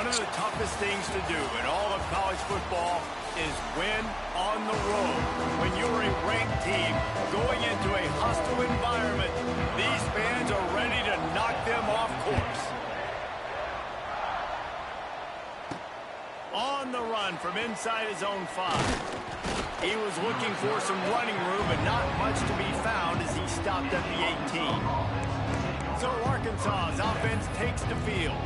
One of the toughest things to do in all of college football is win on the road. When you're a ranked team going into a hostile environment, these fans are ready to knock them off course. On the run from inside his own 5. He was looking for some running room, but not much to be found as he stopped at the 18. So Arkansas's offense takes the field.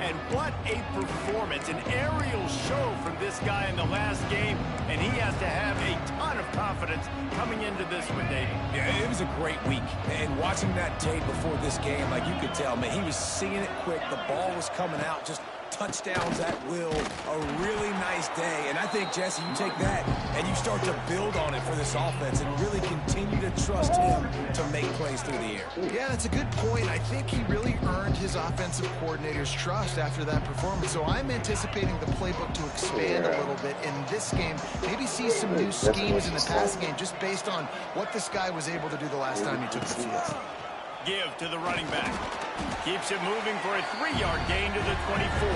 And what a performance, an aerial show from this guy in the last game, and he has to have a ton of confidence coming into this one, Davey. Yeah, it was a great week, and watching that tape before this game, like you could tell, man, he was seeing it quick, the ball was coming out, just touchdowns at will, a really nice day. And I think, Jesse, you take that and you start to build on it for this offense and really continue to trust him to make plays through the air. Yeah, that's a good point. I think he really earned his offensive coordinator's trust after that performance. So I'm anticipating the playbook to expand a little bit in this game. Maybe see some new schemes in the passing game just based on what this guy was able to do the last time he took the field. Give to the running back. Keeps it moving for a 3-yard gain to the 24.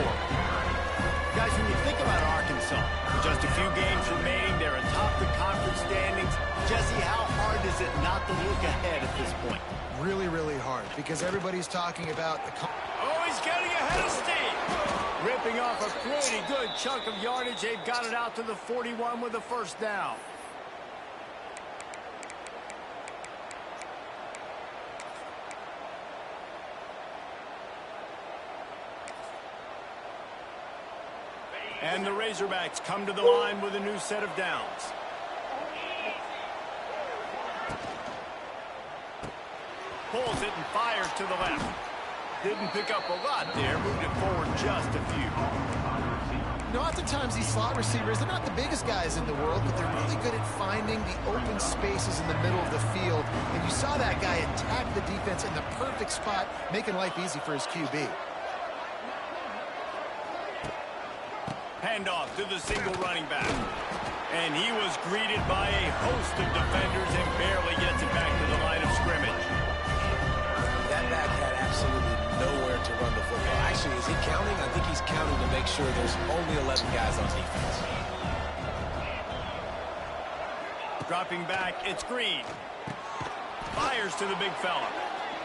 Guys, when you think about Arkansas, with just a few games remaining, they're atop the conference standings. Jesse, how hard is it not to look ahead at this point? Really, really hard, because everybody's talking about the... Oh, he's getting ahead of steam. Ripping off a pretty good chunk of yardage. They've got it out to the 41 with a first down. And the Razorbacks come to the line with a new set of downs. Pulls it and fires to the left. Didn't pick up a lot there, moved it forward just a few. You know, oftentimes these slot receivers, they're not the biggest guys in the world, but they're really good at finding the open spaces in the middle of the field. And you saw that guy attack the defense in the perfect spot, making life easy for his QB. Handoff to the single running back. And he was greeted by a host of defenders and barely gets it back to the line of scrimmage. That back had absolutely nowhere to run the football. Actually, is he counting? I think he's counting to make sure there's only 11 guys on defense. Dropping back, it's Green. Fires to the big fella.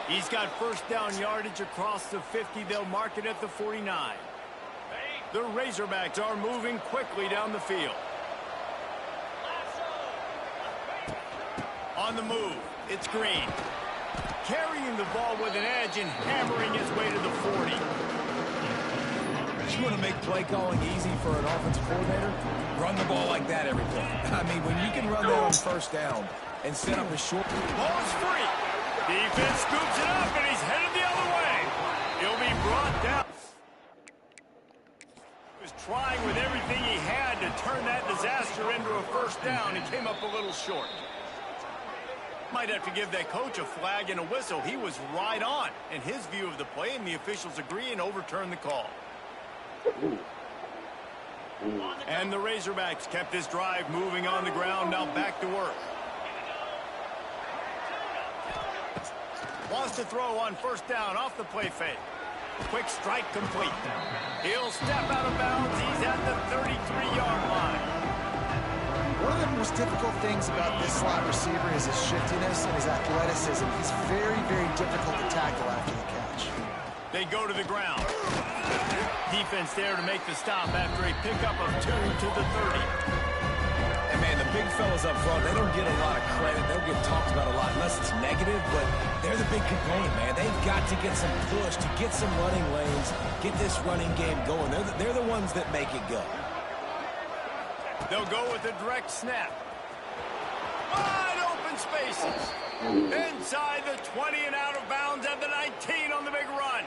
He's got first down yardage across the 50. They'll mark it at the 49. The Razorbacks are moving quickly down the field. On the move, it's Green. Carrying the ball with an edge and hammering his way to the 40. You want to make play calling easy for an offensive coordinator? Run the ball like that every play. I mean, when you can run that on first down and set up a short... Ball is free. Defense scoops it up, and he's headed the other way. He'll be brought down. He was trying with everything he had to turn that disaster into a first down. He came up a little short. Might have to give that coach a flag and a whistle. He was right on in his view of the play, and the officials agree and overturn the call. And the Razorbacks kept this drive moving on the ground. Now back to work. Wants to throw on first down off the play fake. Quick strike complete. He'll step out of bounds. He's at the 33-yard line. One of the most difficult things about this slot receiver is his shiftiness and his athleticism. He's very, very difficult to tackle after the catch. They go to the ground. Defense there to make the stop after a pickup of 2 to the 30. And man, the big fellas up front, they don't get a lot of credit. They'll get talked about a lot unless it's negative, but they're the big component, man. They've got to get some push, to get some running lanes, get this running game going. They're the ones that make it go. They'll go with a direct snap. Wide open spaces. Inside the 20 and out of bounds at the 19 on the big run.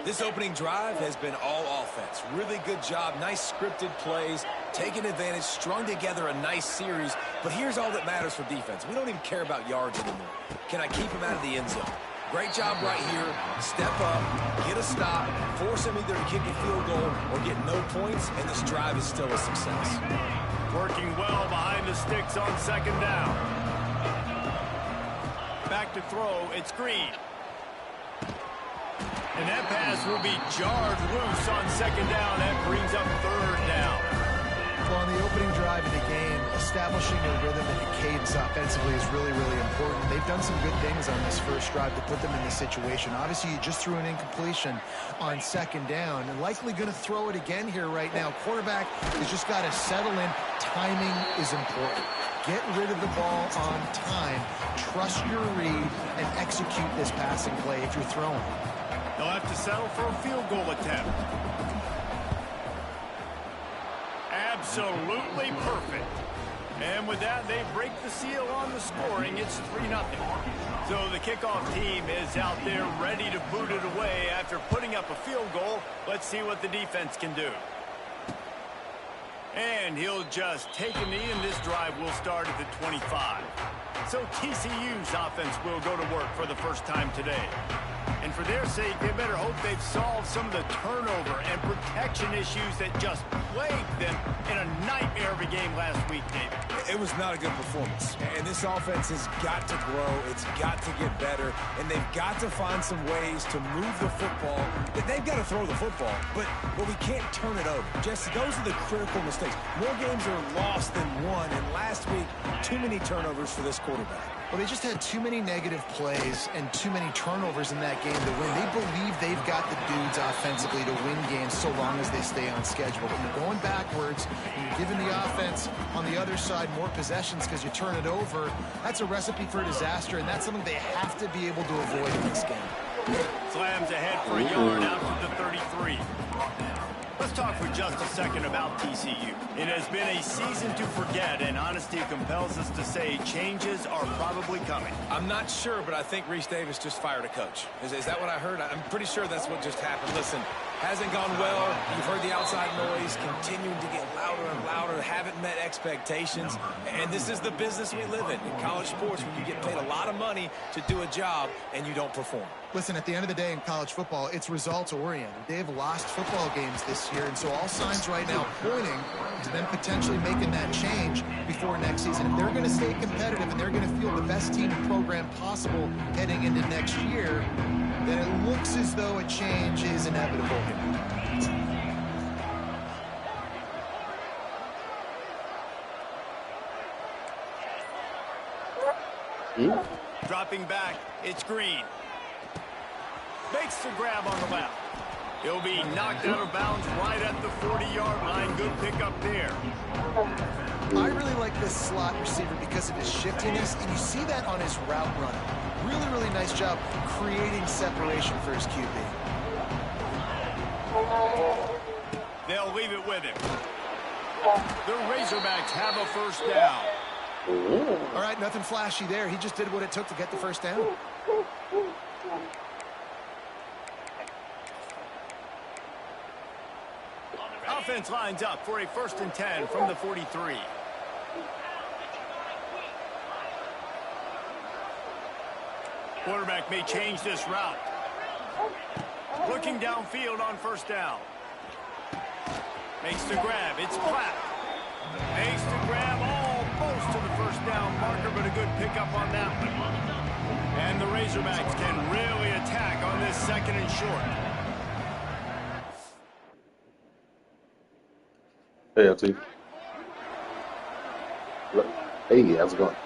This opening drive has been all offense. Really good job. Nice scripted plays. Taking advantage. Strung together a nice series. But here's all that matters for defense. We don't even care about yards anymore. Can I keep him out of the end zone? Great job right here. Step up, get a stop, force him either to kick a field goal or get no points, and this drive is still a success. Working well behind the sticks on second down. Back to throw, it's Green. And that pass will be jarred loose on second down. That brings up third down. Well, on the opening drive of the game, establishing a rhythm and a cadence offensively is really, really important. They've done some good things on this first drive to put them in this situation. Obviously, you just threw an incompletion on second down and likely going to throw it again here right now. Quarterback has just got to settle in. Timing is important. Get rid of the ball on time. Trust your read and execute this passing play if you're throwing. They'll have to settle for a field goal attempt. Absolutely perfect. And with that, they break the seal on the scoring. It's 3-0. So the kickoff team is out there ready to boot it away after putting up a field goal. Let's see what the defense can do. And he'll just take a knee, and this drive will start at the 25. So TCU's offense will go to work for the first time today. And for their sake, they better hope they've solved some of the turnover and protection issues that just plagued them in a nightmare of a game last week, David. It was not a good performance. And this offense has got to grow. It's got to get better. And they've got to find some ways to move the football. They've got to throw the football, but we can't turn it over. Jesse, those are the critical mistakes. More games are lost than won. And last week, too many turnovers for this quarterback. Well, they just had too many negative plays and too many turnovers in that game to win. They believe they've got the dudes offensively to win games so long as they stay on schedule. But you're going backwards, and you're giving the offense on the other side more possessions because you turn it over. That's a recipe for disaster, and that's something they have to be able to avoid in this game. Slams ahead for a yard out to the 33. Let's talk for just a second about TCU. It has been a season to forget, and honesty compels us to say changes are probably coming. I'm not sure, but I think Reese Davis just fired a coach. Is that what I heard? I'm pretty sure that's what just happened. Listen, hasn't gone well. You've heard the outside noise continuing to get louder and louder, haven't met expectations. And this is the business we live in college sports, when you get paid a lot of money to do a job and you don't perform. Listen, at the end of the day in college football, it's results-oriented. They have lost football games this year, and so all signs right now pointing to them potentially making that change before next season. If they're going to stay competitive and they're going to field the best team and program possible heading into next year, then it looks as though a change is inevitable. Dropping back, it's Green. Makes the grab on the left. He'll be knocked out of bounds right at the 40-yard line. Good pickup there. I really like this slot receiver because of his shiftiness, and you see that on his route running. Really, really nice job creating separation for his QB. They'll leave it with him. The Razorbacks have a first down. All right, nothing flashy there. He just did what it took to get the first down. Offense lines up for a 1st and 10 from the 43. Quarterback may change this route. Looking downfield on first down. Makes the grab. It's Platt. Makes the grab almost to the first down marker, but a good pickup on that one. And the Razorbacks can really attack on this 2nd and short. Hey, LT. Hey, how's it going?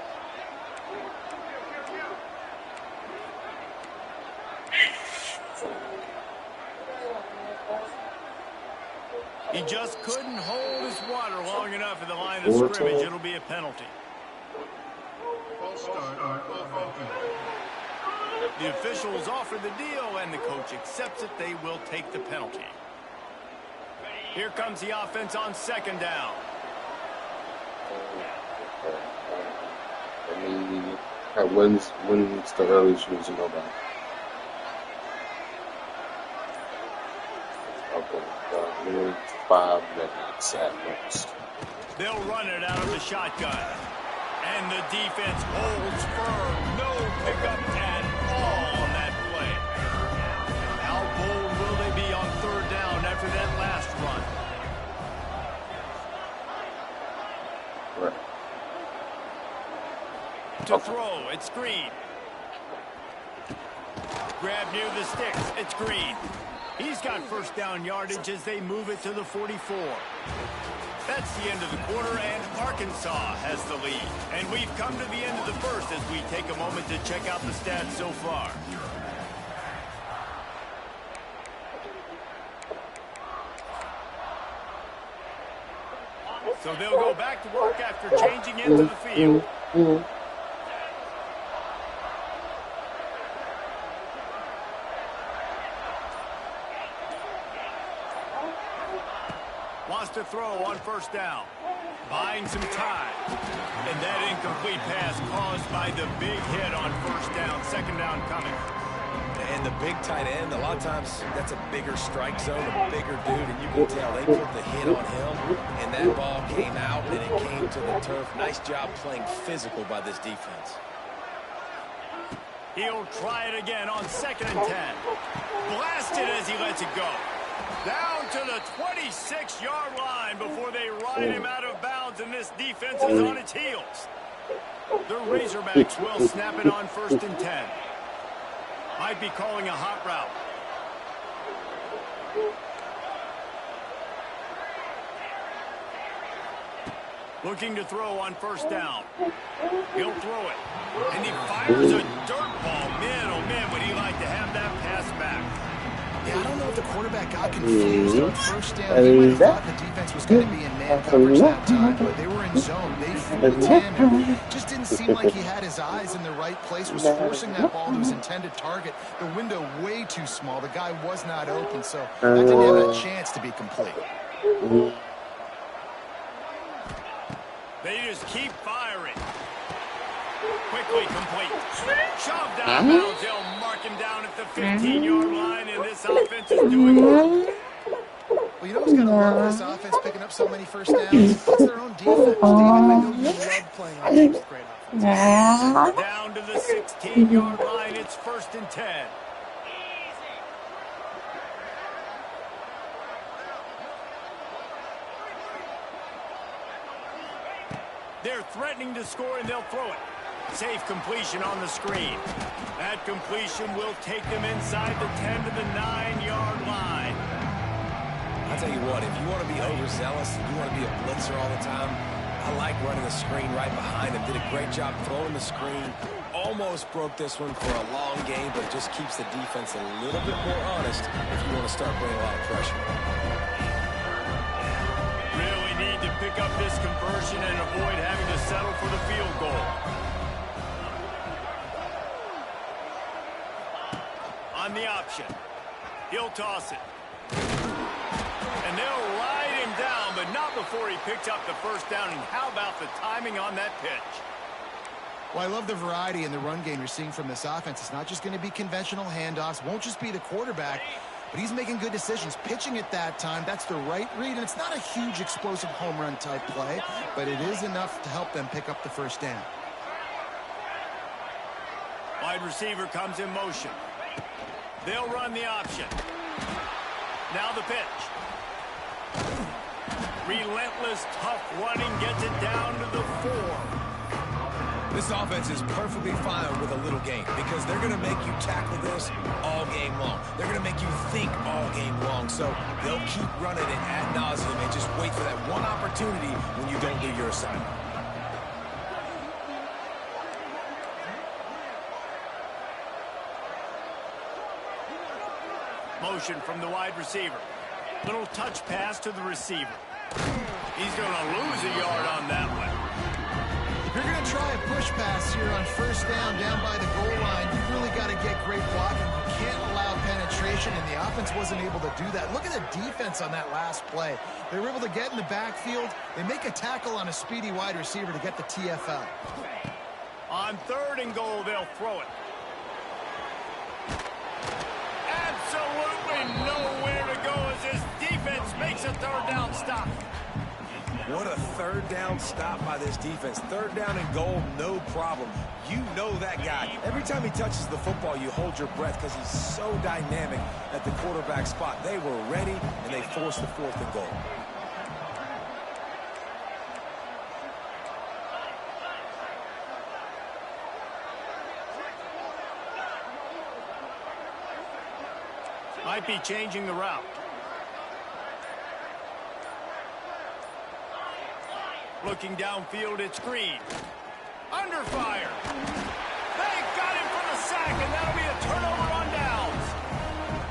He just couldn't hold his water long enough at the line of scrimmage. It'll be a penalty. The officials offer the deal, and the coach accepts it. They will take the penalty. Here comes the offense on 2nd down. I mean, when's the earliest you know about? Okay, 5 minutes at most. They'll run it out of the shotgun. And the defense holds firm. No pickup at all on that play. How bold will they be on 3rd down after that last run? Right. To throw, it's Green. Grab near the sticks. It's Green. He's got first down yardage as they move it to the 44. That's the end of the quarter, and Arkansas has the lead. And we've come to the end of the first as we take a moment to check out the stats so far. So they'll go back to work after changing into the field. Wants to throw on first down. Buying some time. And that incomplete pass caused by the big hit on first down. Second down coming. And the big tight end, a lot of times that's a bigger strike zone, a bigger dude, and you can tell they put the hit on him, and that ball came out, and it came to the turf. Nice job playing physical by this defense. He'll try it again on 2nd and 10. Blasted as he lets it go. Down to the 26-yard line before they ride him out of bounds, and this defense is on its heels. The Razorbacks will snap it on 1st and 10. Might be calling a hot route. Looking to throw on first down. He'll throw it. And he fires a dirt ball. Man, oh man, would he like to have that pass back. Yeah, I don't know if the quarterback got confused on first down. He might have thought the defense was going to be in man coverage that time, but they were in zone. They fooled him, and just didn't seem like he had his eyes in the right place, was forcing that ball to his intended target. The window way too small. The guy was not open, so that didn't have a chance to be complete. They just keep firing. Quickly complete. Shoved out of bounds. They'll mark him down at the 15-yard line, and this offense is doing well. Well, you know who's going to love this offense picking up so many first downs? It's their own defense. David, I know you love playing on teams with great offense. Down to the 16-yard line. It's 1st and 10. They're threatening to score, and they'll throw it. Safe completion on the screen. That completion will take them inside the 10 to the 9-yard line. I'll tell you what, if you want to be overzealous and you want to be a blitzer all the time, I like running the screen right behind him. Did a great job throwing the screen. Almost broke this one for a long game, but it just keeps the defense a little bit more honest if you want to start bringing a lot of pressure. Really need to pick up this conversion and avoid having to settle for the field goal. On the option. He'll toss it. And they'll ride him down, but not before he picks up the first down. And how about the timing on that pitch? Well, I love the variety in the run game you're seeing from this offense. It's not just going to be conventional handoffs. Won't just be the quarterback, but he's making good decisions. Pitching at that time, that's the right read. And it's not a huge explosive home run type play, but it is enough to help them pick up the first down. Wide receiver comes in motion. They'll run the option. Now the pitch. Relentless, tough running gets it down to the 4. This offense is perfectly fine with a little game because they're going to make you tackle this all game long. They're going to make you think all game long. So they'll keep running it ad nauseum and just wait for that one opportunity when you don't do your assignment. Motion from the wide receiver. Little touch pass to the receiver. He's going to lose a yard on that one. If you're going to try a push pass here on first down by the goal line, you've really got to get great blocking. You can't allow penetration, and the offense wasn't able to do that. Look at the defense on that last play. They were able to get in the backfield. They make a tackle on a speedy wide receiver to get the TFL. On 3rd and goal, they'll throw it. Absolutely nowhere to go as this defense makes a 3rd down stop. What a 3rd down stop by this defense. 3rd down and goal, no problem. You know that guy. Every time he touches the football, you hold your breath because he's so dynamic at the quarterback spot. They were ready, and they forced the 4th and goal. Might be changing the route. Looking downfield, it's Green. Under fire. They got him for the sack, and that'll be a turnover on downs.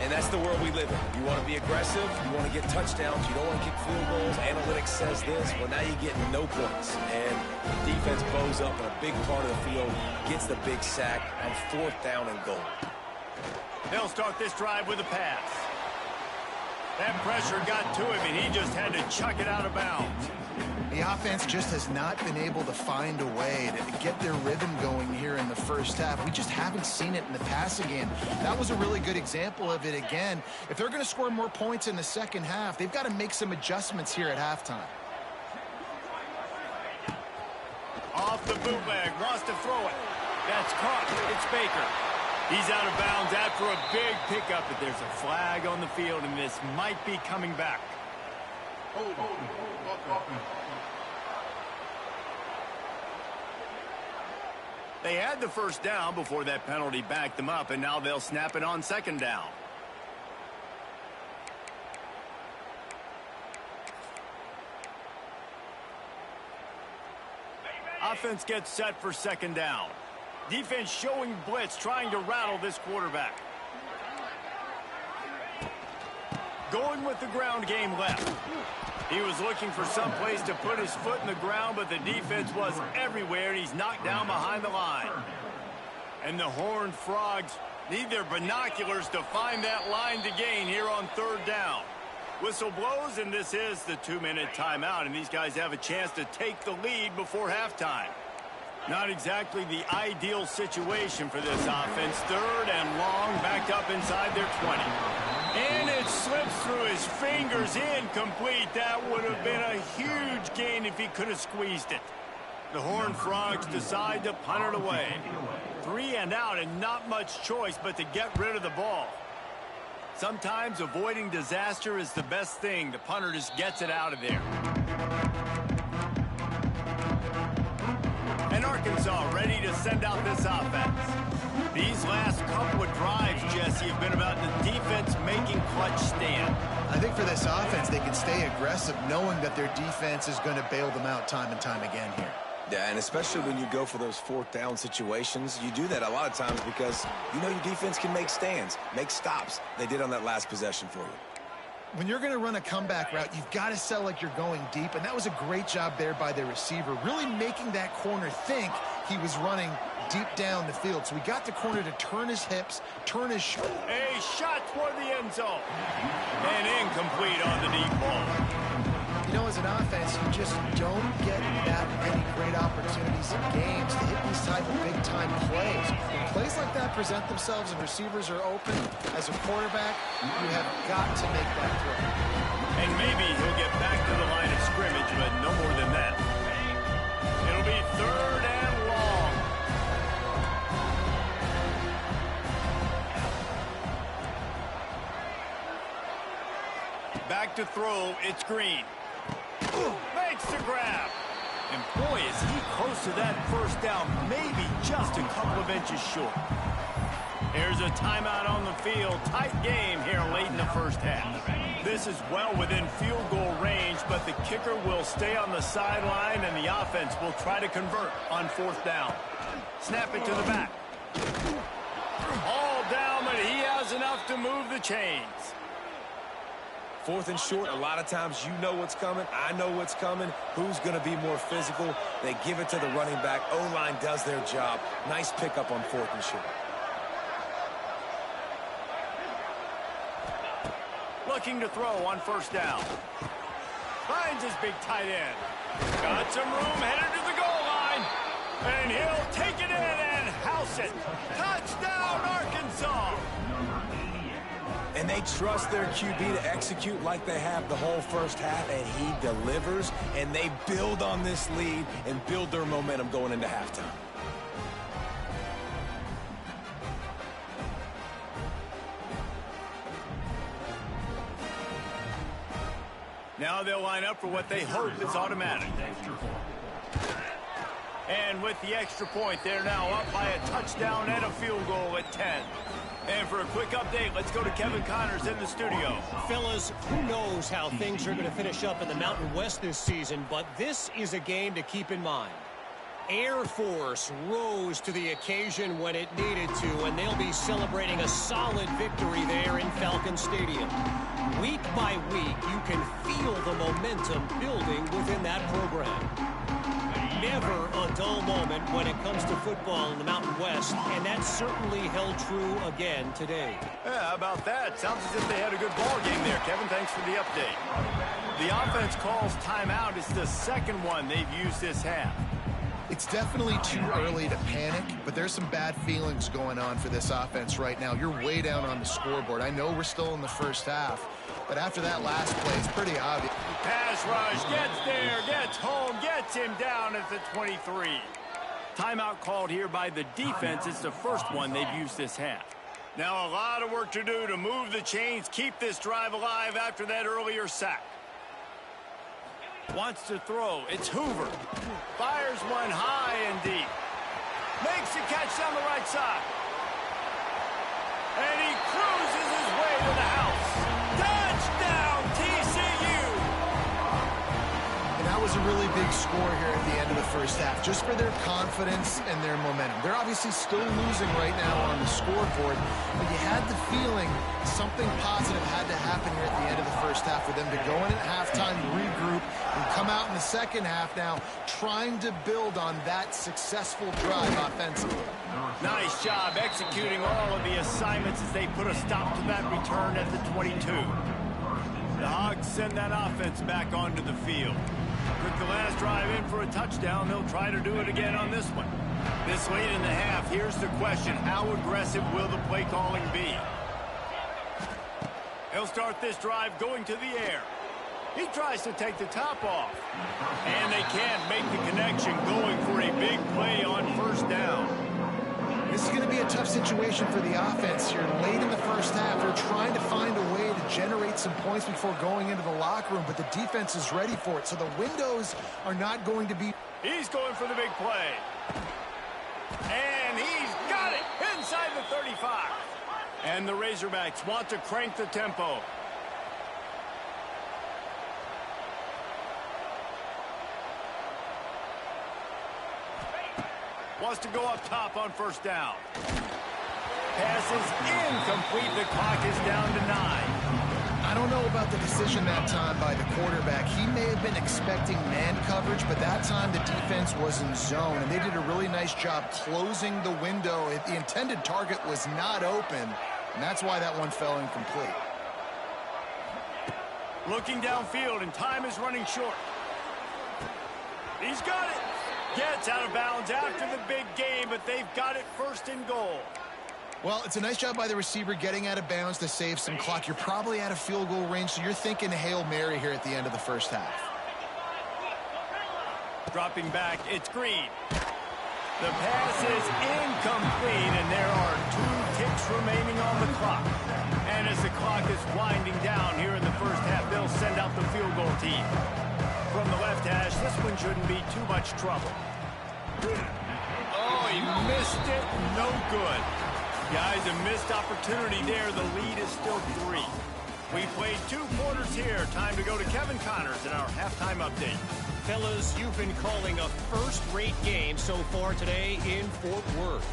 And that's the world we live in. You want to be aggressive, you want to get touchdowns, you don't want to kick field goals. Analytics says this. Well, now you get no points. And the defense bows up on a big part of the field, gets the big sack on 4th down and goal. They'll start this drive with a pass. That pressure got to him, and he just had to chuck it out of bounds. The offense just has not been able to find a way to get their rhythm going here in the first half. We just haven't seen it in the passing game. That was a really good example of it again. If they're going to score more points in the second half, they've got to make some adjustments here at halftime. Off the bootleg, wants to throw it. That's caught. It's Baker. He's out of bounds after a big pickup, but there's a flag on the field, and this might be coming back. They had the first down before that penalty backed them up, and now they'll snap it on 2nd down. Offense gets set for 2nd down. Defense showing blitz, trying to rattle this quarterback. Going with the ground game left. He was looking for some place to put his foot in the ground, but the defense was everywhere, and he's knocked down behind the line. And the Horned Frogs need their binoculars to find that line to gain here on 3rd down. Whistle blows, and this is the 2-minute timeout, and these guys have a chance to take the lead before halftime. Not exactly the ideal situation for this offense. 3rd and long, backed up inside their 20. And it slips through his fingers, incomplete. That would have been a huge gain if he could have squeezed it. The Horned Frogs decide to punt it away. 3 and out, and not much choice but to get rid of the ball. Sometimes avoiding disaster is the best thing. The punter just gets it out of there. And Arkansas ready to send out this offense. These last couple of drives, Jesse, have been about the defense making clutch stand. I think for this offense, they can stay aggressive knowing that their defense is going to bail them out time and time again here. Yeah, and especially when you go for those 4th down situations, you do that a lot of times because you know your defense can make stands, make stops. They did on that last possession for you. When you're going to run a comeback route, you've got to sell like you're going deep, and that was a great job there by the receiver, really making that corner think he was running deep down the field. So we got the corner to turn his hips, turn his shoulder. A shot toward the end zone. And incomplete on the deep ball. You know, as an offense, you just don't get that many great opportunities in games to hit these type of big-time plays. When plays like that present themselves and receivers are open, as a quarterback, you have got to make that throw. And maybe he'll get back to the line of scrimmage, but no more than that. It'll be 3rd and long. Back to throw, it's Green. Makes the grab. And boy, is he close to that first down, maybe just a couple of inches short. Here's a timeout on the field. Tight game here late in the first half. This is well within field goal range, but the kicker will stay on the sideline, and the offense will try to convert on 4th down. Snap it to the back. All down, but he has enough to move the chains. 4th and short, a lot of times you know what's coming. I know what's coming. Who's going to be more physical? They give it to the running back. O-line does their job. Nice pickup on 4th and short. Looking to throw on 1st down. Finds his big tight end. Got some room, headed to the goal line. And he'll take it in and house it. Touchdown, Arkansas. And they trust their QB to execute like they have the whole first half, and he delivers, and they build on this lead and build their momentum going into halftime. Now they'll line up for what they hope is automatic. And with the extra point, they're now up by a touchdown and a field goal at 10. And for a quick update, let's go to Kevin Connors in the studio. Fellas, who knows how things are going to finish up in the Mountain West this season, but this is a game to keep in mind. Air Force rose to the occasion when it needed to, and they'll be celebrating a solid victory there in Falcon Stadium. Week by week, you can feel the momentum building within that program. Never a dull moment when it comes to football in the Mountain West, and that certainly held true again today. Yeah, how about that? Sounds as if they had a good ball game there, Kevin. Thanks for the update. The offense calls timeout. It's the second one they've used this half. It's definitely too early to panic, but there's some bad feelings going on for this offense right now. You're way down on the scoreboard. I know we're still in the first half, but after that last play, it's pretty obvious. Pass rush, gets there, gets home, gets him down at the 23. Timeout called here by the defense. It's the first one they've used this half. Now a lot of work to do to move the chains, keep this drive alive after that earlier sack. Wants to throw. It's Hoover. Fires one high and deep. Makes a catch down the right side. And he cruises his way to the house. Touchdown, TCU! And that was a really big score here at the end of the first half, just for their confidence and their momentum. They're obviously still losing right now on the scoreboard, but you had the feeling something positive had to happen here at the end of the first half for them to go in at halftime, regroup, and come out in the second half now trying to build on that successful drive offensively. Nice job executing all of the assignments as they put a stop to that return at the 22. The Hogs send that offense back onto the field. With the last drive in for a touchdown, they'll try to do it again on this one. This late in the half, here's the question. How aggressive will the play calling be? He'll start this drive going to the air. He tries to take the top off. And they can't make the connection, going for a big play on first down. This is going to be a tough situation for the offense here. Late in the first half, they're trying to find a way to generate some points before going into the locker room, but the defense is ready for it, so the windows are not going to be... He's going for the big play. And he's got it inside the 35. And the Razorbacks want to crank the tempo. Wants to go up top on first down. Pass is incomplete. The clock is down to 9. I don't know about the decision that time by the quarterback. He may have been expecting man coverage, but that time the defense was in zone, and they did a really nice job closing the window. The intended target was not open, and that's why that one fell incomplete. Looking downfield, and time is running short. He's got it. Gets out of bounds after the big game, but they've got it first and goal. Well, it's a nice job by the receiver getting out of bounds to save some clock. You're probably out of field goal range, so you're thinking Hail Mary here at the end of the first half. Dropping back, it's Green. The pass is incomplete, and there are 2 ticks remaining on the clock. And as the clock is winding down here in the first half, they'll send out the field goal team. From the left hash, this one shouldn't be too much trouble. Oh, he missed it. No good. Guys, a missed opportunity there. The lead is still 3. We played 2 quarters here. Time to go to Kevin Connors in our halftime update. Fellas, you've been calling a first-rate game so far today in Fort Worth.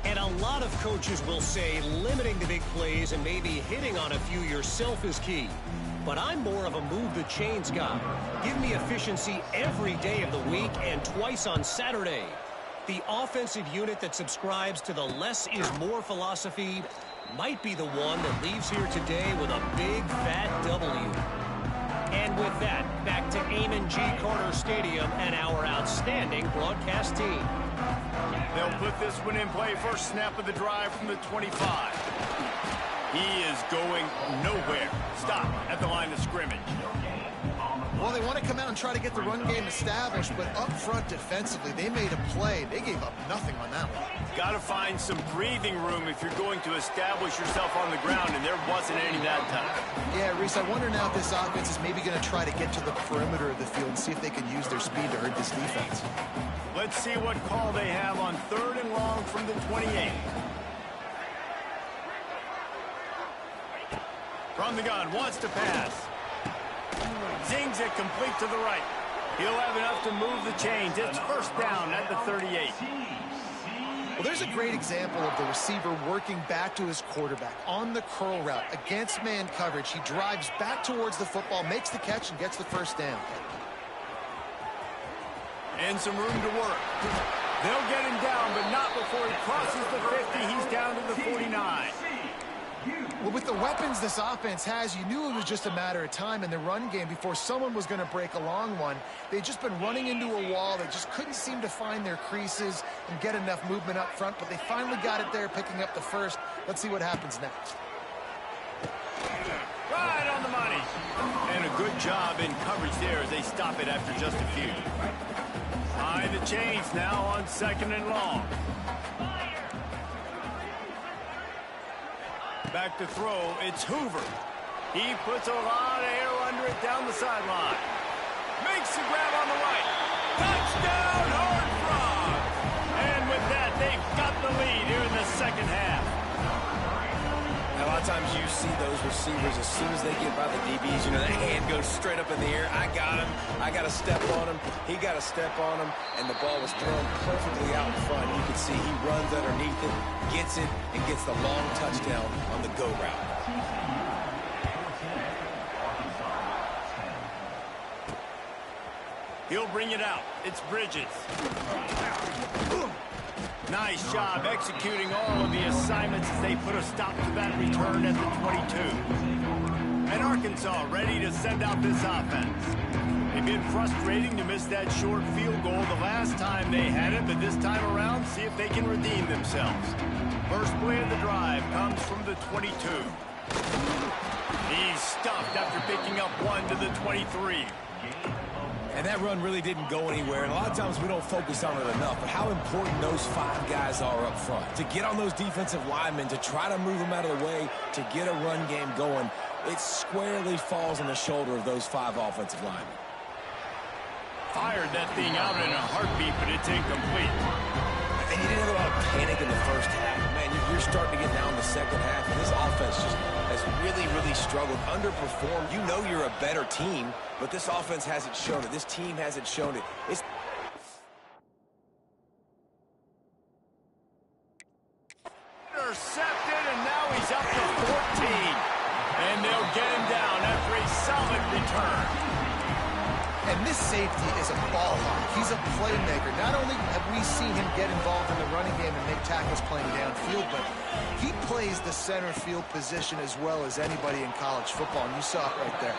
And a lot of coaches will say limiting the big plays and maybe hitting on a few yourself is key. But I'm more of a move-the-chains guy. Give me efficiency every day of the week and twice on Saturday. The offensive unit that subscribes to the less is more philosophy might be the one that leaves here today with a big, fat W. And with that, back to Amon G. Carter Stadium and our outstanding broadcast team. They'll put this one in play. First snap of the drive from the 25. He is going nowhere. Stop at the line of scrimmage. Well, they want to come out and try to get the run game established, but up front defensively, they made a play. They gave up nothing on that one. Got to find some breathing room if you're going to establish yourself on the ground, and there wasn't any that time. Yeah, Reese, I wonder now if this offense is maybe going to try to get to the perimeter of the field and see if they can use their speed to hurt this defense. Let's see what call they have on 3rd and long from the 28. From the gun, wants to pass. Zings it complete to the right. He'll have enough to move the chains. It's first down at the 38. Well, there's a great example of the receiver working back to his quarterback on the curl route against man coverage. He drives back towards the football, makes the catch, and gets the first down. And some room to work. They'll get him down, but not before he crosses the 50. He's down to the 49. Well, with the weapons this offense has, you knew it was just a matter of time in the run game before someone was going to break a long one. They'd just been running into a wall. They just couldn't seem to find their creases and get enough movement up front, but they finally got it there, picking up the first. Let's see what happens next. Right on the money. And a good job in coverage there as they stop it after just a few. Behind the chains now on 2nd and long. Back to throw, it's Hoover. He puts a lot of air under it down the sideline. Makes the grab on the right. Touchdown, Horned Frogs! And with that, they've got the lead here in the second half. Now, a lot of times you see those receivers, as soon as they get by the DBs, you know, that hand goes straight up in the air. I got him. I got to step on him. He got to step on him. And the ball was thrown perfectly out in front. You can see he runs underneath it, gets it, and gets the long touchdown on the go route. He'll bring it out. It's Bridges. Nice job executing all of the assignments as they put a stop to that return at the 22. And Arkansas ready to send out this offense. They've been frustrating to miss that short field goal the last time they had it, but this time around, see if they can redeem themselves. First play of the drive comes from the 22. He's stuffed after picking up one to the 23. And that run really didn't go anywhere. And a lot of times we don't focus on it enough. But how important those 5 guys are up front. To get on those defensive linemen, to try to move them out of the way, to get a run game going, it squarely falls on the shoulder of those 5 offensive linemen. Fired that thing out in a heartbeat, but it's incomplete. And you didn't have a lot of panic in the first half. Man, you're starting to get down in the second half. And this offense just has really, really struggled, underperformed. You know you're a better team, but this offense hasn't shown it. This team hasn't shown it. It's intercepted, and now he's up to 14. And they'll get him down after a solid return. And this safety is a ball hawk. He's a playmaker. Not only have we seen him get involved in the running game and make tackles playing downfield, but he plays the center field position as well as anybody in college football, and you saw it right there.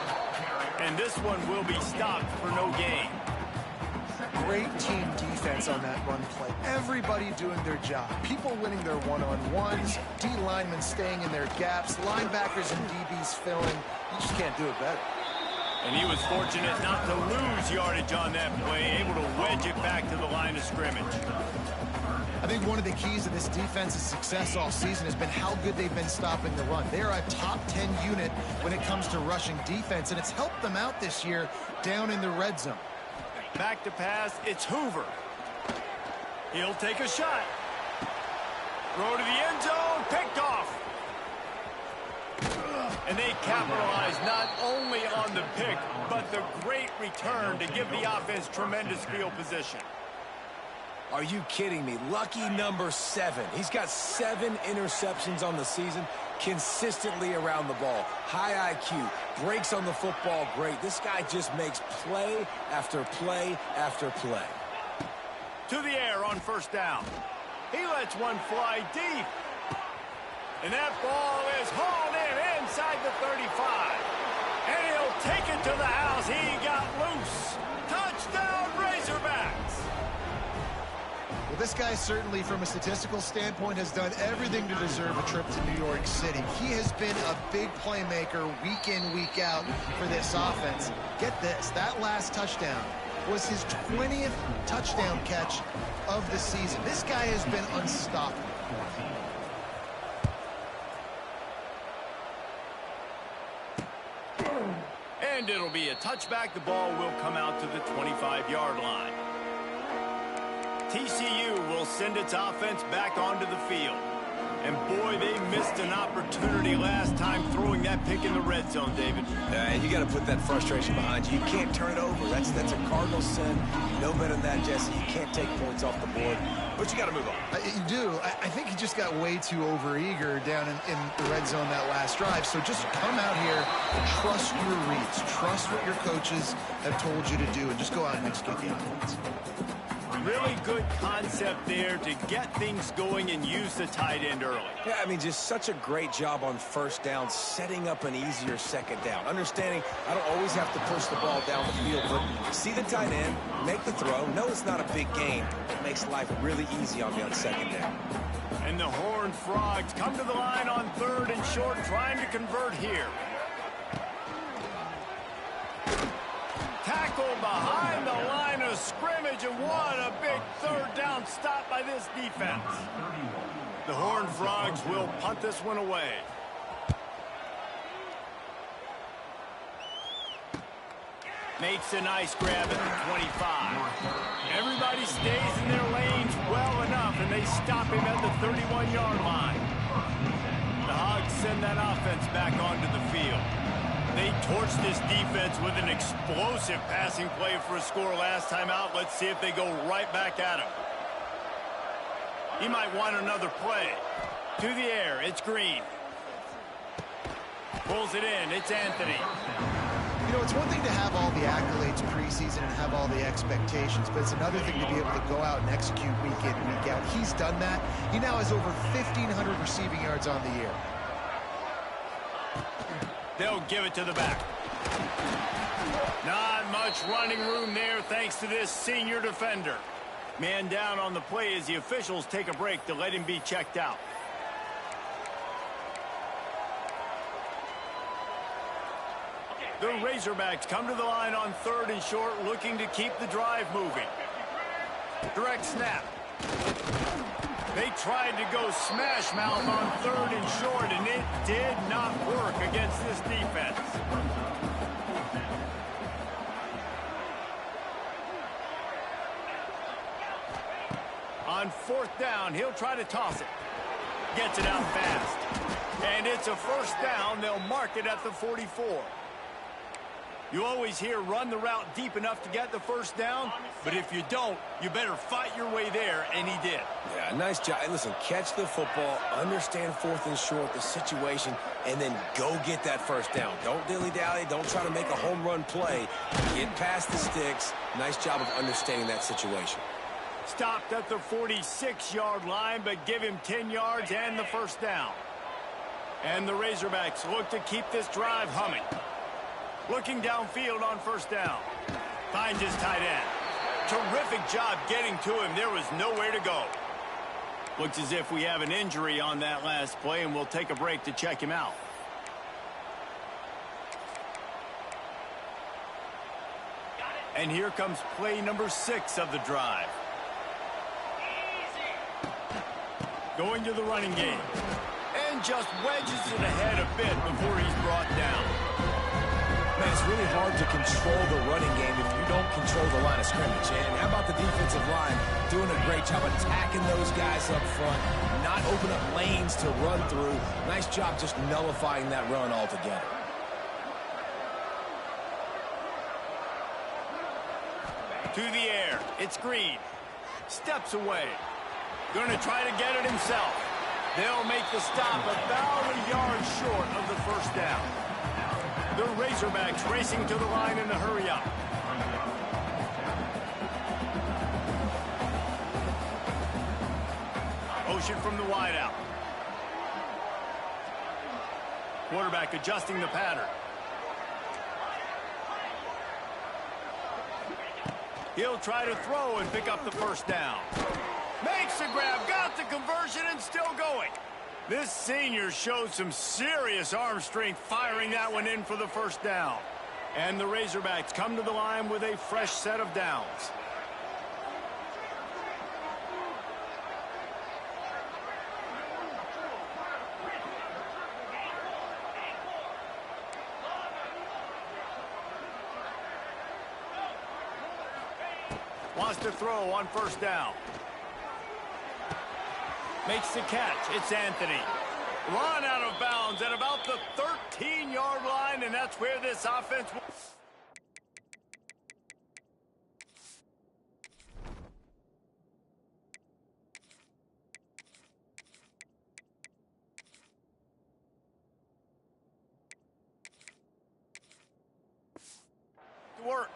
And this one will be stopped for no gain. Great team defense on that run play. Everybody doing their job. People winning their one-on-ones, D linemen staying in their gaps, linebackers and DBs filling. You just can't do it better. And he was fortunate not to lose yardage on that play, able to wedge it back to the line of scrimmage. I think one of the keys to this defense's success all season has been how good they've been stopping the run. They're a top 10 unit when it comes to rushing defense, and it's helped them out this year down in the red zone. Back to pass, it's Hoover. He'll take a shot. Throw to the end zone, picked off. And they capitalize not only on the pick, but the great return to give the offense tremendous field position. Are you kidding me? Lucky number 7. He's got 7 interceptions on the season, consistently around the ball. High IQ, breaks on the football great. This guy just makes play after play after play. To the air on first down. He lets one fly deep. And that ball is hauled in inside the 35. And he'll take it to the house. He got loose. Touchdown, Razorbacks. Well, this guy certainly, from a statistical standpoint, has done everything to deserve a trip to New York City. He has been a big playmaker week in, week out for this offense. Get this, that last touchdown was his 20th touchdown catch of the season. This guy has been unstoppable. And it'll be a touchback. The ball will come out to the 25-yard line. TCU will send its offense back onto the field. And boy, they missed an opportunity last time throwing that pick in the red zone, David. You got to put that frustration behind you. You can't turn it over. That's a cardinal sin. You know better than that, Jesse. You can't take points off the board, but you got to move on. You do. I think he just got way too overeager down in the red zone that last drive. So just come out here and trust your reads. Trust what your coaches have told you to do, and just go out and execute the offense. Really good concept there to get things going and use the tight end early. Yeah, I mean, just such a great job on first down, setting up an easier second down. Understanding I don't always have to push the ball down the field, but see the tight end, make the throw. No, it's not a big gain. It makes life really easy on me on second down. And the Horned Frogs come to the line on 3rd and short, trying to convert here. Tackle behind the line of scrimmage, and what a big 3rd down stop by this defense. The Horned Frogs will punt this one away. Makes a nice grab at the 25. Everybody stays in their lanes well enough, and they stop him at the 31-yard line. The Hogs send that offense back onto the field. They torched this defense with an explosive passing play for a score last time out. Let's see if they go right back at him. He might want another play. To the air, it's Green. Pulls it in, it's Anthony. You know, it's one thing to have all the accolades preseason and have all the expectations, but it's another thing to be able to go out and execute week in, week out. He's done that. He now has over 1,500 receiving yards on the year. They'll give it to the back. Not much running room there thanks to this senior defender. Man down on the play as the officials take a break to let him be checked out. The Razorbacks come to the line on 3rd and short, looking to keep the drive moving. Direct snap. They tried to go smash mouth on 3rd and short, and it did not work against this defense. On 4th down, he'll try to toss it. Gets it out fast. And it's a 1st down. They'll mark it at the 44. You always hear run the route deep enough to get the 1st down, but if you don't, you better fight your way there, and he did. Yeah, nice job. And listen, catch the football, understand 4th and short, the situation, and then go get that 1st down. Don't dilly-dally. Don't try to make a home run play. Get past the sticks. Nice job of understanding that situation. Stopped at the 46-yard line, but give him 10 yards and the 1st down. And the Razorbacks look to keep this drive humming. Looking downfield on 1st down. Finds his tight end. Terrific job getting to him. There was nowhere to go. Looks as if we have an injury on that last play, and we'll take a break to check him out. And here comes play number 6 of the drive. Going to the running game. And just wedges it ahead a bit before he's brought down. Man, it's really hard to control the running game if you don't control the line of scrimmage. And how about the defensive line doing a great job attacking those guys up front, not open up lanes to run through. Nice job just nullifying that run altogether. To the air, it's Green. Steps away. Going to try to get it himself. They'll make the stop about a yard short of the 1st down. The Razorbacks racing to the line in a hurry-up. Motion from the wideout. Quarterback adjusting the pattern. He'll try to throw and pick up the 1st down. Makes the grab, got the conversion, and still going. This senior showed some serious arm strength firing that one in for the 1st down. And the Razorbacks come to the line with a fresh set of downs. Wants to throw on 1st down. Makes the catch. It's Anthony. Run out of bounds at about the 13-yard line, and that's where this offense will... work.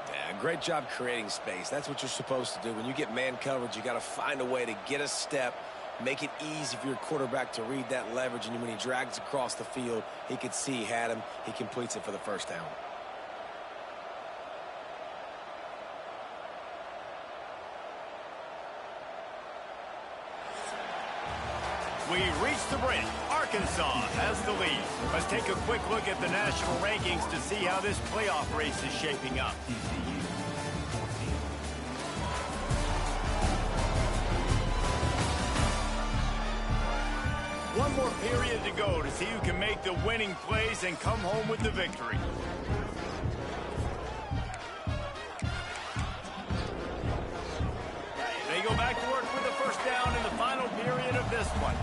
Yeah, great job creating space. That's what you're supposed to do. When you get man coverage, you got to find a way to get a step, make it easy for your quarterback to read that leverage, and when he drags across the field, he could see he had him. He completes it for the first down. We reached the break. Arkansas has the lead. Let's take a quick look at the national rankings to see how this playoff race is shaping up. One more period to go to see who can make the winning plays and come home with the victory. They go back to work with the first down in the final period of this one.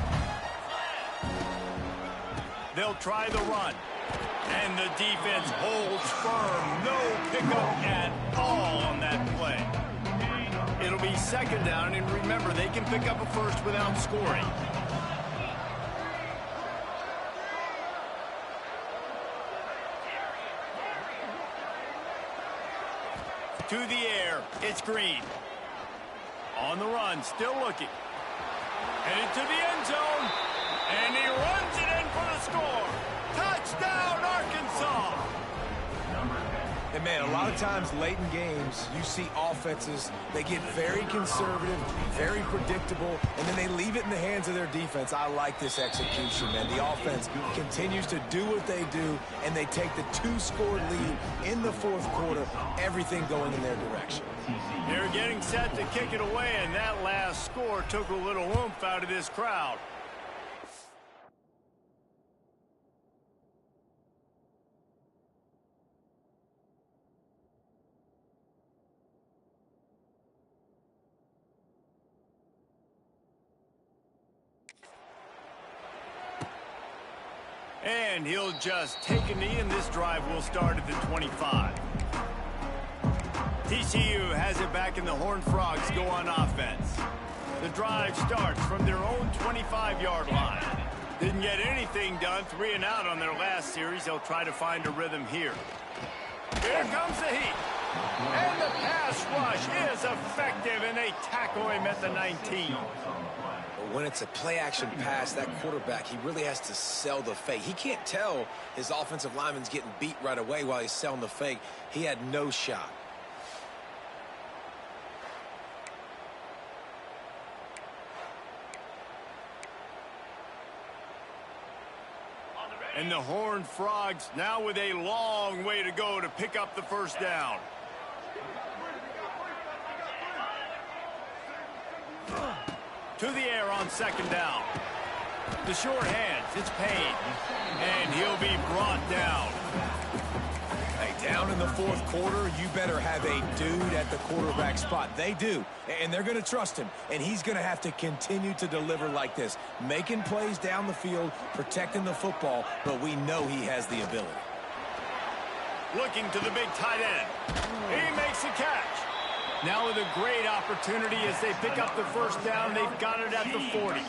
They'll try the run. And the defense holds firm. No pickup at all on that play. It'll be second down, and remember, they can pick up a first without scoring. To the air, it's Green. On the run, still looking. Headed to the end zone. And he runs it in for the score. Touchdown, Arkansas. And, man, a lot of times late in games, you see offenses, they get very conservative, very predictable, and then they leave it in the hands of their defense. I like this execution, man. The offense continues to do what they do, and they take the 2-score lead in the fourth quarter, everything going in their direction. They're getting set to kick it away, and that last score took a little oomph out of this crowd. And he'll just take a knee, and this drive will start at the 25. TCU has it back, and the Horned Frogs go on offense. The drive starts from their own 25-yard line. Didn't get anything done, 3 and out on their last series. They'll try to find a rhythm here. Here comes the heat. And the pass rush is effective, and they tackle him at the 19. When it's a play-action pass, that quarterback, he really has to sell the fake. He can't tell his offensive lineman's getting beat right away while he's selling the fake. He had no shot. And the Horned Frogs now with a long way to go to pick up the first down. To the air on second down. The short hands, it's Payne. And he'll be brought down. Hey, down in the fourth quarter, you better have a dude at the quarterback spot. They do, and they're going to trust him. And he's going to have to continue to deliver like this, making plays down the field, protecting the football, but we know he has the ability. Looking to the big tight end. He makes the catch. Now with a great opportunity as they pick up the first down. They've got it at the 40.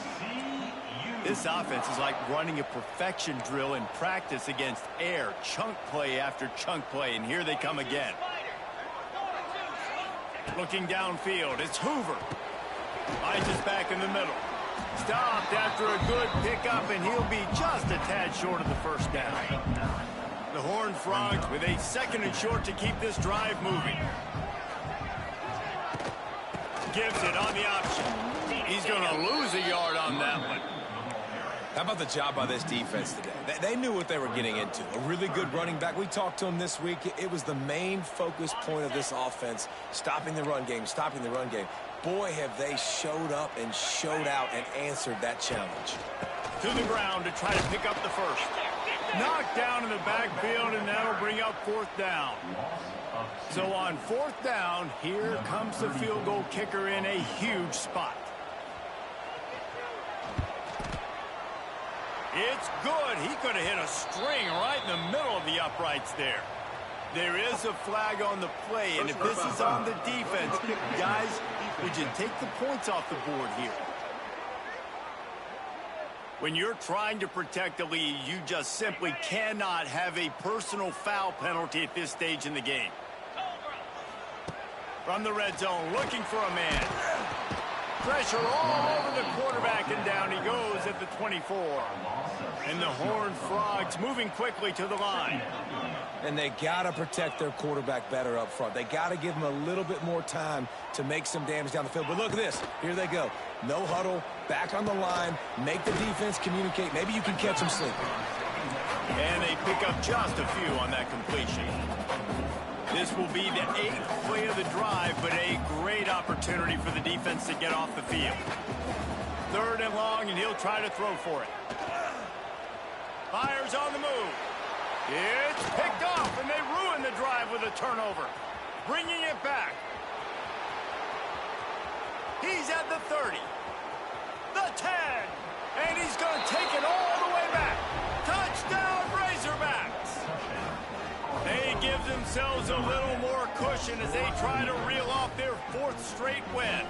This offense is like running a perfection drill in practice against air. Chunk play after chunk play, and here they come again. Looking downfield, it's Hoover. Finds us back in the middle. Stopped after a good pickup, and he'll be just a tad short of the first down. The Horned Frogs with a second and short to keep this drive moving. Gives it on the option. He's going to lose a yard on that one. How about the job by this defense today? They knew what they were getting into. A really good running back. We talked to him this week. It was the main focus point of this offense, stopping the run game, stopping the run game. Boy, have they showed up and showed out and answered that challenge. To the ground to try to pick up the first. Knocked down in the backfield, and that'll bring up fourth down. So on fourth down, here comes the field goal kicker in a huge spot. It's good. He could have hit a string right in the middle of the uprights there. There is a flag on the play, and if this is on the defense, guys, would you take the points off the board here? When you're trying to protect a lead, you just simply cannot have a personal foul penalty at this stage in the game. From the red zone, looking for a man. Pressure all over the quarterback, and down he goes at the 24. And the Horned Frogs moving quickly to the line. And they got to protect their quarterback better up front. They got to give him a little bit more time to make some damage down the field. But look at this. Here they go. No huddle, back on the line, make the defense communicate. Maybe you can catch them sleeping. And they pick up just a few on that completion. This will be the 8th play of the drive, but a great opportunity for the defense to get off the field. 3rd and long, and he'll try to throw for it. Fires on the move. It's picked off, and they ruin the drive with a turnover. Bringing it back. He's at the 30. The 10. And he's going to take it all the way back. Touchdown, Razorbacks. They give themselves a little more cushion as they try to reel off their 4th straight win.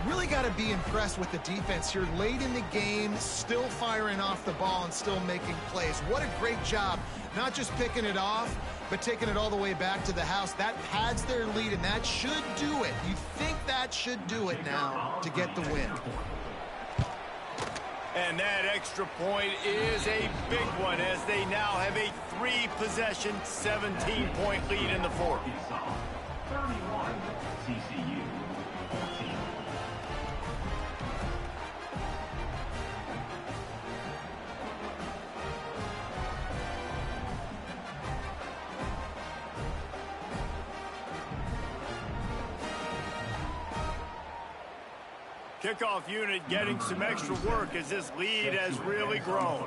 Really got to be impressed with the defense here. Late in the game, still firing off the ball and still making plays. What a great job. Not just picking it off, but taking it all the way back to the house. That pads their lead, and that should do it. You think that should do it now to get the win. And that extra point is a big one as they now have a 3-possession, 17-point lead in the 4th. 31, TCU, 14. Kickoff unit getting some extra work as this lead has really grown.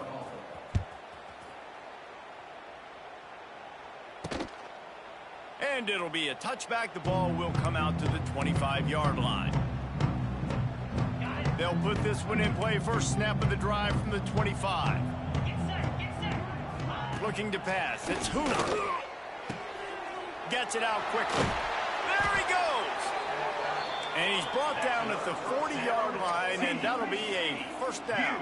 And it'll be a touchback. The ball will come out to the 25-yard line. They'll put this one in play. First snap of the drive from the 25. Looking to pass. It's Hoover. Gets it out quickly. There he goes. And he's brought down at the 40-yard line, and that'll be a first down.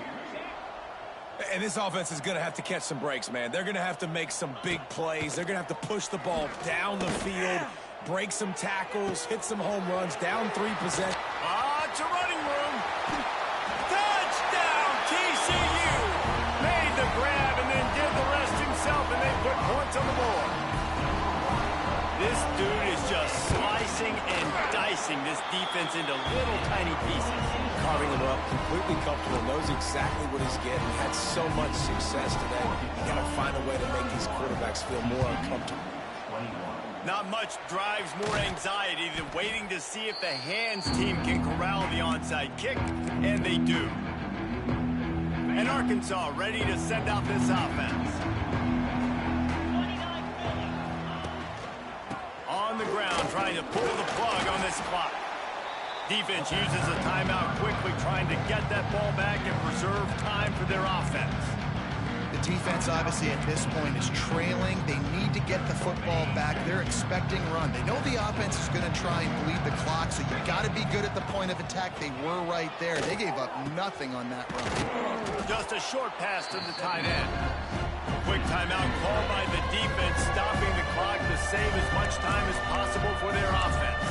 And this offense is going to have to catch some breaks, man. They're going to have to make some big plays. They're going to have to push the ball down the field, break some tackles, hit some home runs, down 3 possessions. It's a running room. Touchdown, TCU. Made the grab and then did the rest himself, and they put points on the board. This dude is just slicing and dicing this defense into little tiny pieces. Carving them up, completely comfortable, knows exactly what he's getting, had so much success today. You got to find a way to make these quarterbacks feel more uncomfortable. Not much drives more anxiety than waiting to see if the hands team can corral the onside kick, and they do. And Arkansas ready to send out this offense. On the ground, trying to pull the plug on this clock. Defense uses a timeout quickly, trying to get that ball back and preserve time for their offense. The defense, obviously, at this point is trailing. They need to get the football back. They're expecting run. They know the offense is going to try and bleed the clock, so you got to be good at the point of attack. They were right there. They gave up nothing on that run. Just a short pass to the tight end. Quick timeout called by the defense, stopping the clock to save as much time as possible for their offense.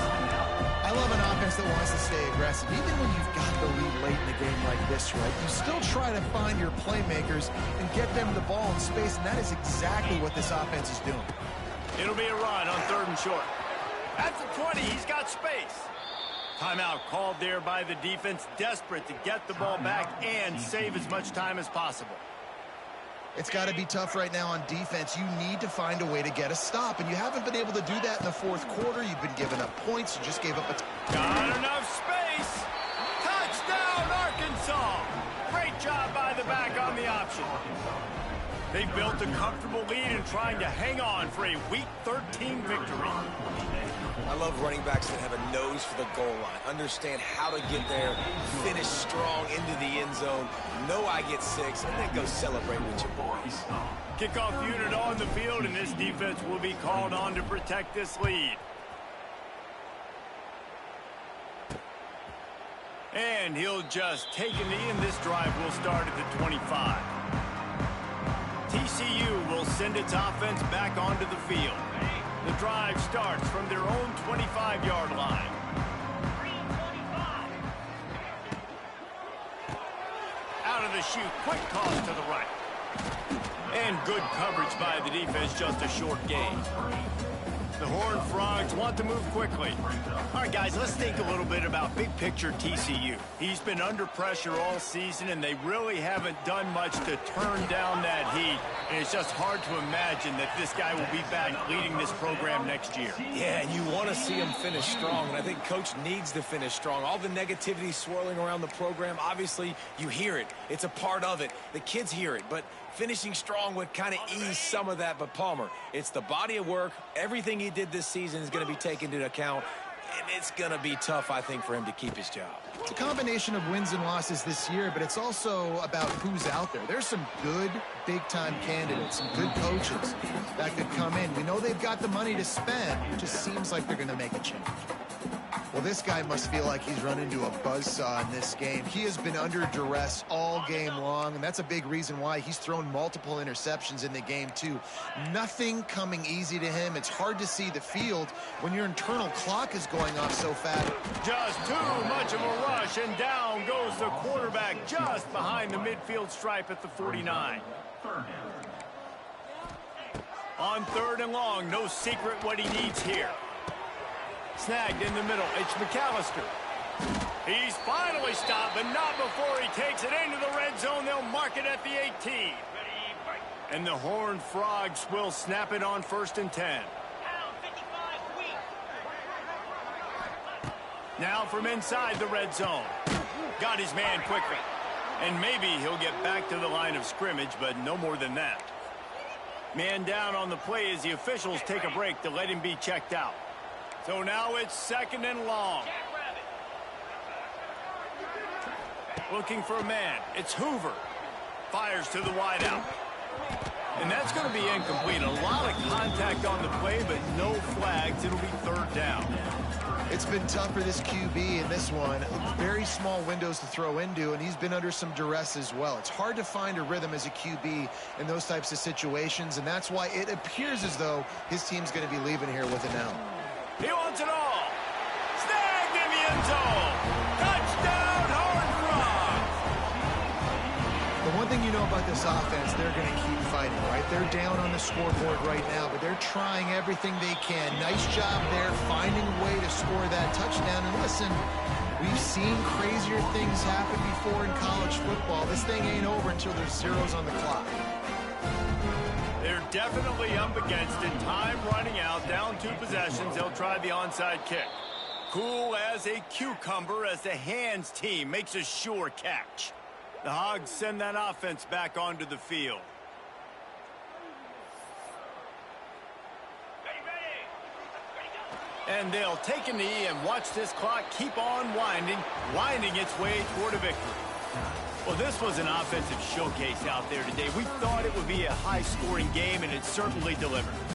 I love an offense that wants to stay aggressive. Even when you've got the lead late in the game like this, right, you still try to find your playmakers and get them the ball in space, and that is exactly what this offense is doing. It'll be a run on 3rd and short. At the 20, he's got space. Timeout called there by the defense, desperate to get the ball back and save as much time as possible. It's got to be tough right now on defense. You need to find a way to get a stop, and you haven't been able to do that in the 4th quarter. You've been giving up points. You just gave up a... Got enough space. Touchdown, Arkansas. Great job by the back on the option. They've built a comfortable lead and trying to hang on for a Week 13 victory. I love running backs that have a nose for the goal line. Understand how to get there, finish strong into the end zone, know I get 6, and then go celebrate with your boys. Kickoff unit on the field, and this defense will be called on to protect this lead. And he'll just take a knee, and this drive will start at the 25. TCU will send its offense back onto the field. The drive starts from their own 25-yard line. Out of the chute, quick toss to the right. And good coverage by the defense, just a short gain. The Horned Frogs want to move quickly. All right, guys, let's think a little bit about big picture TCU. He's been under pressure all season, and they really haven't done much to turn down that heat. And it's just hard to imagine that this guy will be back leading this program next year. Yeah, and you want to see him finish strong, and I think Coach needs to finish strong. All the negativity swirling around the program, obviously, you hear it. It's a part of it. The kids hear it, but finishing strong would kind of ease some of that. But Palmer, it's the body of work. Everything he did this season is going to be taken into account, and it's going to be tough, I think, for him to keep his job. It's a combination of wins and losses this year, but it's also about who's out there. There's some good big-time candidates, some good coaches that could come in. We know they've got the money to spend. It just seems like they're going to make a change. Well, this guy must feel like he's run into a buzzsaw in this game. He has been under duress all game long, and that's a big reason why he's thrown multiple interceptions in the game, too. Nothing coming easy to him. It's hard to see the field when your internal clock is going off so fast. Just too much of a rush, and down goes the quarterback just behind the midfield stripe at the 49. On 3rd and long, no secret what he needs here. Snagged in the middle. It's McAllister. He's finally stopped, but not before he takes it into the red zone. They'll mark it at the 18. And the Horned Frogs will snap it on 1st and 10. Now from inside the red zone. Got his man quickly. And maybe he'll get back to the line of scrimmage, but no more than that. Man down on the play as the officials take a break to let him be checked out. So now it's 2nd and long. Looking for a man. It's Hoover. Fires to the wideout. And that's going to be incomplete. A lot of contact on the play, but no flags. It'll be 3rd down. It's been tough for this QB in this one. Very small windows to throw into, and he's been under some duress as well. It's hard to find a rhythm as a QB in those types of situations, and that's why it appears as though his team's going to be leaving here with an L. He wants it all. Snagged in the end zone. Touchdown, Horned Frogs. The one thing you know about this offense, they're going to keep fighting, right? They're down on the scoreboard right now, but they're trying everything they can. Nice job there, finding a way to score that touchdown. And listen, we've seen crazier things happen before in college football. This thing ain't over until there's zeros on the clock. They're definitely up against it. Time running out. Down 2 possessions. They'll try the onside kick. Cool as a cucumber as the hands team makes a sure catch. The Hogs send that offense back onto the field. And they'll take a knee and watch this clock keep on winding its way toward a victory. Well, this was an offensive showcase out there today. We thought it would be a high-scoring game, and it certainly delivered.